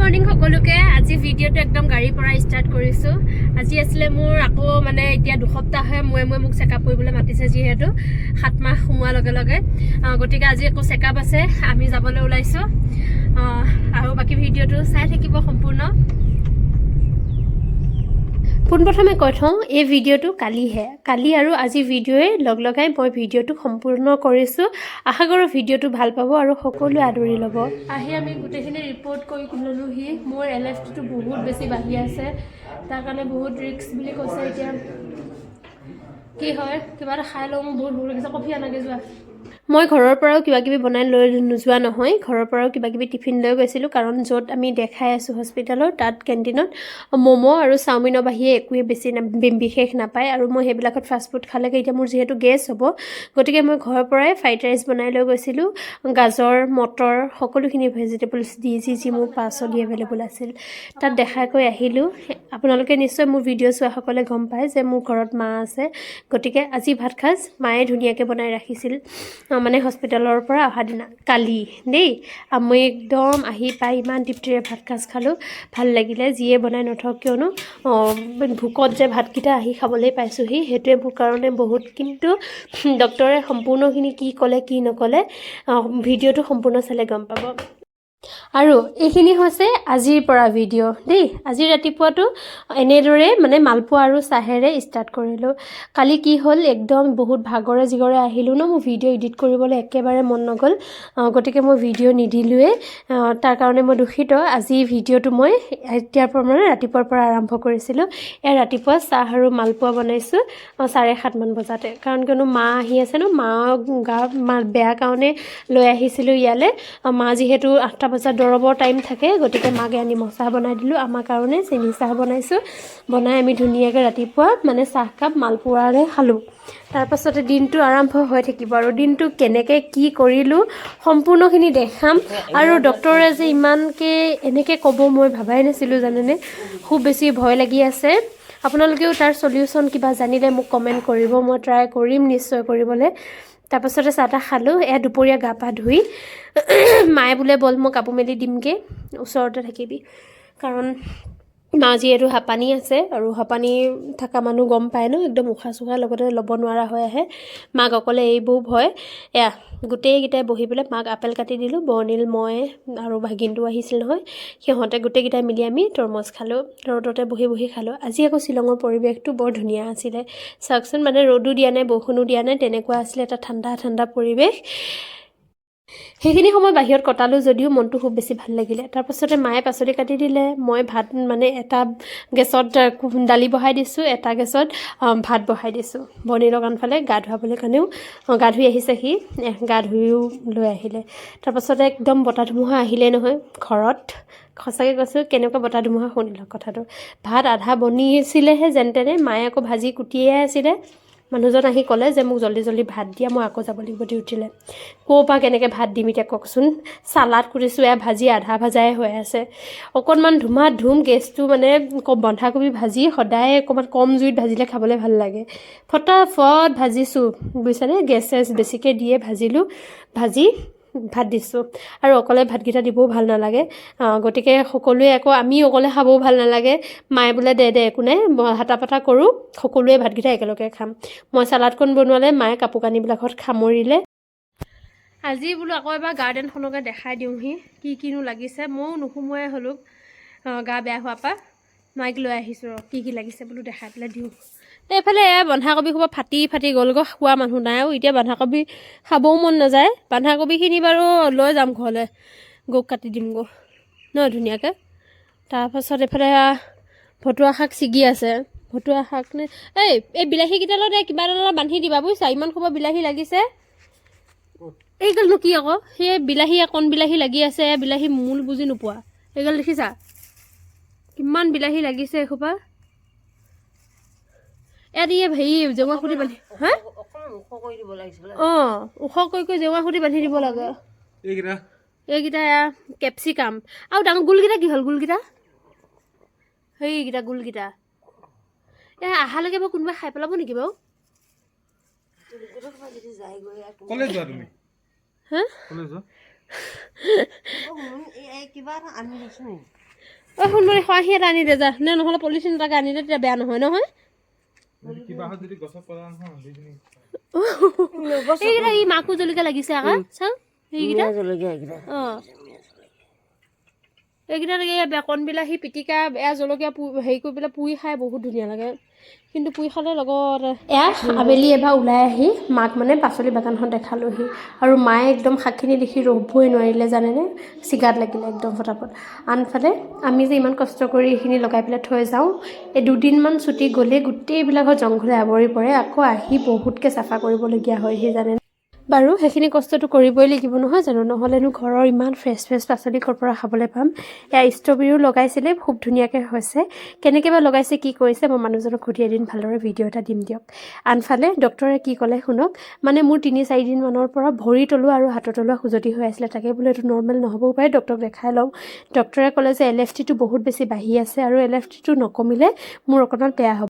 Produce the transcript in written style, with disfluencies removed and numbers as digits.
morning সকলোকে আজি ভিডিঅ'টো একদম গাড়ীৰ পৰা ষ্টাৰ্ট কৰিছোঁ আজি আছিলে মোৰ আকৌ মানে এতিয়া দুসপ্তাহ হয় মই মোক চেকআপ কৰিবলৈ মাতিছে যিহেতু 7 মাহ সোমোৱাৰ লগে লগে গতিকে আজি আকৌ চেকআপ আছে আমি যাবলৈ ওলাইছোঁ আৰু বাকি ভিডিঅ'টো চাই থাকিব সম্পূৰ্ণ পোনপ্ৰথমে কৈ থওঁ এই ভিডিঅ'টো কালি আৰু আজি ভিডিঅ'য়ে লগাই মই ভিডিঅ'টো সম্পূৰ্ণ কৰিছোঁ আশা কৰোঁ ভিডিঅ'টো ভাল পাব আৰু সকলোৱে আদৰি ল'ব আহি আমি গোটেইখিনি ৰিপৰ্ট কৰি ল'লোহি মোৰ এলএফটিটো বহুত বেছি বাঢ়ি আছে তাৰ কাৰণে বহুত ৰিস্ক বুলি কৈছে এতিয়া কি হয় কিবা এটা খাই লওঁ বহুত ভোক লাগিছে কফি আনাগে যোৱা মই ঘৰৰ পৰাও কিবা কিবি বনাই লৈ নোযোৱা নহয় ঘৰৰ পৰাও কিবা কিবি টিফিন লৈ গৈছিলোঁ কাৰণ য'ত আমি দেখাই আছোঁ হস্পিটেলৰ তাত কেণ্টিনত ম'ম' আৰু চাওমিনৰ বাহিৰে একোৱে বেছি বিশেষ নাপায় আৰু মই সেইবিলাকত ফাষ্ট ফুড খালেগে এতিয়া মোৰ যিহেতু গেছ হ'ব গতিকে মই ঘৰৰ পৰাই ফ্ৰাইড ৰাইচ বনাই লৈ গৈছিলোঁ গাজৰ মটৰ সকলোখিনি ভেজিটেবলছ দি যি মোৰ পাচলি এভেইলেবল আছিল তাত দেখাই কৈ আহিলোঁ আপোনালোকে নিশ্চয় মোৰ ভিডিঅ' চোৱাসকলে গম পায় যে মোৰ ঘৰত মা আছে গতিকে আজি ভাত সাজ মায়ে ধুনীয়াকৈ বনাই ৰাখিছিল মানে হস্পিটেলৰ পৰা অহা দিনা কালি দেই মই একদম আহি পাই ইমান তৃপ্তিৰে ভাত সাজ খালোঁ ভাল লাগিলে যিয়ে বনাই নথক কিয়নো ভোকত যে ভাতকেইটা আহি খাবলৈ পাইছোঁহি সেইটোৱে মোৰ কাৰণে বহুত কিন্তু ডক্টৰে সম্পূৰ্ণখিনি কি ক'লে কি নক'লে ভিডিঅ'টো সম্পূৰ্ণ চালে গম পাব আৰু এইখিনি হৈছে আজিৰ পৰা ভিডিঅ' দেই আজি ৰাতিপুৱাটো এনেদৰে মানে মালপোৱা আৰু চাহেৰে ষ্টাৰ্ট কৰিলোঁ কালি কি হ'ল একদম বহুত ভাগৰে জিগৰে আহিলোঁ ন মোৰ ভিডিঅ' এডিট কৰিবলৈ একেবাৰে মন নগ'ল গতিকে মই ভিডিঅ' নিদিলোৱে তাৰ কাৰণে মই দুখিত আজি ভিডিঅ'টো মই এতিয়াৰ পৰা মানে ৰাতিপুৱাৰ পৰা আৰম্ভ কৰিছিলোঁ ৰাতিপুৱা চাহ আৰু মালপোৱা বনাইছোঁ 7:30 মান বজাতে কাৰণ কিয়নো মা আহি আছে ন মা বেয়া কাৰণে লৈ আহিছিলোঁ ইয়ালৈ মা যিহেতু 8টা বজাত দৰবৰ টাইম থাকে গতিকে মাকে আনি চাহ বনাই দিলোঁ আমাৰ কাৰণে চেনি চাহ বনাইছোঁ বনাই আমি ধুনীয়াকৈ ৰাতিপুৱা মানে চাহকাপ মালপোৱাৰে খালোঁ তাৰপাছতে দিনটো আৰম্ভ হৈ থাকিব আৰু দিনটো কেনেকৈ কি কৰিলোঁ সম্পূৰ্ণখিনি দেখাম আৰু ডক্টৰে যে ইমানকৈ এনেকৈ ক'ব মই ভাবাই নাছিলোঁ জানেনে খুব বেছি ভয় লাগি আছে আপোনালোকেও তাৰ সলিউশ্যন কিবা জানিলে মোক কমেণ্ট কৰিব মই ট্ৰাই কৰিম নিশ্চয় কৰিবলৈ তাৰপাছতে চাহ তাহ খালোঁ দুপৰীয়া গা পা ধুই মায়ে বোলে বল মই কাপোৰ মেলি দিমগৈ ওচৰতে থাকিবি কাৰণ মা যিহেতু হাঁপানি আছে আৰু হাঁপানি থকা মানুহ গম পায় ন একদম উশাহ চুশাহ লগতে ল'ব নোৱাৰা হৈ আহে মাক অকলে এইবোৰ ভয় গোটেইকেইটাই বহি পেলাই মাক আপেল কাটি দিলোঁ বৰ্ণিল মই আৰু ভাগিনটো আহিছিল নহয় সিহঁতে গোটেইকেইটাই মিলি আমি তৰমুজ খালোঁ ৰ'দতে বহি খালোঁ আজি আকৌ শ্বিলঙৰ পৰিৱেশটো বৰ ধুনীয়া আছিলে চাওকচোন মানে ৰ'দো দিয়া নাই বৰষুণো দিয়া নাই তেনেকুৱা আছিলে এটা ঠাণ্ডা পৰিৱেশ সেইখিনি সময় বাহিৰত কটালোঁ যদিও মনটো খুব বেছি ভাল লাগিলে তাৰপাছতে মায়ে পাচলি কাটি দিলে মই ভাত মানে এটা গেছত দালি বহাই দিছোঁ এটা গেছত ভাত বহাই দিছোঁ বৰ্ণিলৰ কাণফালে গা ধুৱাবলৈ কাৰণেও গা ধুই আহিছে সি গা ধুইও লৈ আহিলে তাৰপাছতে একদম বতাহ ধুমুহা আহিলে নহয় ঘৰত সঁচাকৈ কৈছোঁ কেনেকুৱা বতাহ ধুমুহা শুনিলওক কথাটো ভাত আধা বনিছিলেহে যেন তেনে মায়ে আকৌ ভাজি কুটিয়ে আছিলে মানুহজন আহি ক'লে যে মোক জল্দি ভাত দিয়া মই আকৌ যাব লাগিব ডিউটিলৈ ক'ৰ পৰা কেনেকৈ ভাত দিম এতিয়া কওকচোন চালাড কৰিছোঁ ভাজি আধা ভাজাই হৈ আছে অকণমান ধুম গেছটো মানে বন্ধাকবি ভাজি সদায় অকণমান কম জুইত ভাজিলে খাবলৈ ভাল লাগে ফটাফট ভাজিছোঁ বুজিছানে গেছ বেছিকৈ দিয়ে ভাজি ভাত দিছোঁ আৰু অকলে ভাতকেইটা দিবও ভাল নালাগে গতিকে সকলোৱে আকৌ আমি অকলে খাবও ভাল নালাগে মায়ে বোলে দে একো নাই হাতা পাতা কৰোঁ সকলোৱে ভাতকেইটা একেলগে খাম মই চালাডকণ বনোৱালে মায়ে কাপোৰ কানিবিলাকত সামৰিলে আজি বোলো আকৌ এবাৰ গাৰ্ডেনখনকে দেখাই দিওঁহি কিনো লাগিছে ময়ো নোসোমোৱাই হ'লোঁ গা বেয়া হোৱাৰ পৰা মাইক লৈ আহিছোঁ কি লাগিছে বোলো দেখাই পেলাই দিওঁ এইফালে বন্ধাকবি খোপা ফাটি গ'ল খোৱা মানুহ নাই আৰু এতিয়া বন্ধাকবি খাবও মন নাযায় বন্ধাকবিখিনি বাৰু লৈ যাম ঘৰলৈ গৌক কাটি দিম ধুনীয়াকৈ তাৰপাছত এইফালে ভতুৱা শাক ছিগি আছে ভতুৱা শাক নে এই বিলাহীকেইডালত কিবা এটা বান্ধি দিবা বুজিছা ইমান খোপা বিলাহী লাগিছে এইগালনো কি আকৌ সেই বিলাহী কণ বিলাহী লাগি আছে বিলাহী মূল বুজি নোপোৱা এইগাল দেখিছা কিমান বিলাহী লাগিছে এসোপা হেৰি জেওৰা খুটি বান্ধি ওখ কৰি জেওৰা খুটি বান্ধি দিব লাগে এইকেইটা কেপচিকাম আৰু ডাঙৰ গোলকেইটা কি হ'ল গোলকেইটা সেইকেইটা গোলকেইটা আহালৈকে বাৰু কোনোবাই খাই পেলাব নেকি বাৰু সোণমণি খৰাহি এটা আনি দে যা নে নহ'লে পলিথিন এটাকে আনি দে তেতিয়া বেয়া নহয় নহয় এইকেইটা ই মাকো জলকীয়া লাগিছে আকৌ চাওঁ এইকেইটা অঁ এইকেইটা বেকন বিলাহী পিটিকা এয়া জলকীয়া হেৰি কৰি পেলাই পুৰি খাই বহুত ধুনীয়া লাগে কিন্তু পুৰি খালে লগত এয়া আবেলি এবাৰ ওলাই আহি মাক মানে পাচলি বাগানখন দেখালোহি আৰু মায়ে একদম শাকখিনি দেখি ৰ'বই নোৱাৰিলে জানেনে চিগাত লাগিলে একদম ফটাফট আনফালে আমি যে ইমান কষ্ট কৰি এইখিনি লগাই পেলাই থৈ যাওঁ এই দুদিনমান ছুটি গ'লে গোটেইবিলাকৰ জংঘলে আৱৰি পৰে আকৌ আহি বহুতকৈ চাফা কৰিবলগীয়া হয় সেই জানে বাৰু সেইখিনি কষ্টটো কৰিবই লাগিব নহয় জানো নহ'লেনো ঘৰৰ ইমান ফ্ৰেছ পাচলি ক'ৰ পৰা খাবলৈ পাম এয়া ষ্ট্ৰবেৰীও লগাইছিলে খুব ধুনীয়াকৈ হৈছে কেনেকৈ বা লগাইছে কি কৰিছে মই মানুহজনক সুধি এদিন ভালদৰে ভিডিঅ' এটা দিম দিয়ক আনফালে ডক্টৰে কি ক'লে শুনক মানে মোৰ 3-4 দিনমানৰ পৰা ভৰি তলুৱা আৰু হাতৰ তলুৱা খুজতি হৈ আছিলে তাকে বোলে এইটো নৰ্মেল নহ'বও পাৰে ডক্টৰক দেখাই লওঁ ডক্টৰে ক'লে যে LFT-টো বহুত বেছি বাঢ়ি আছে আৰু LFT-টো নকমিলে মোৰ অকণমান বেয়া হ'ব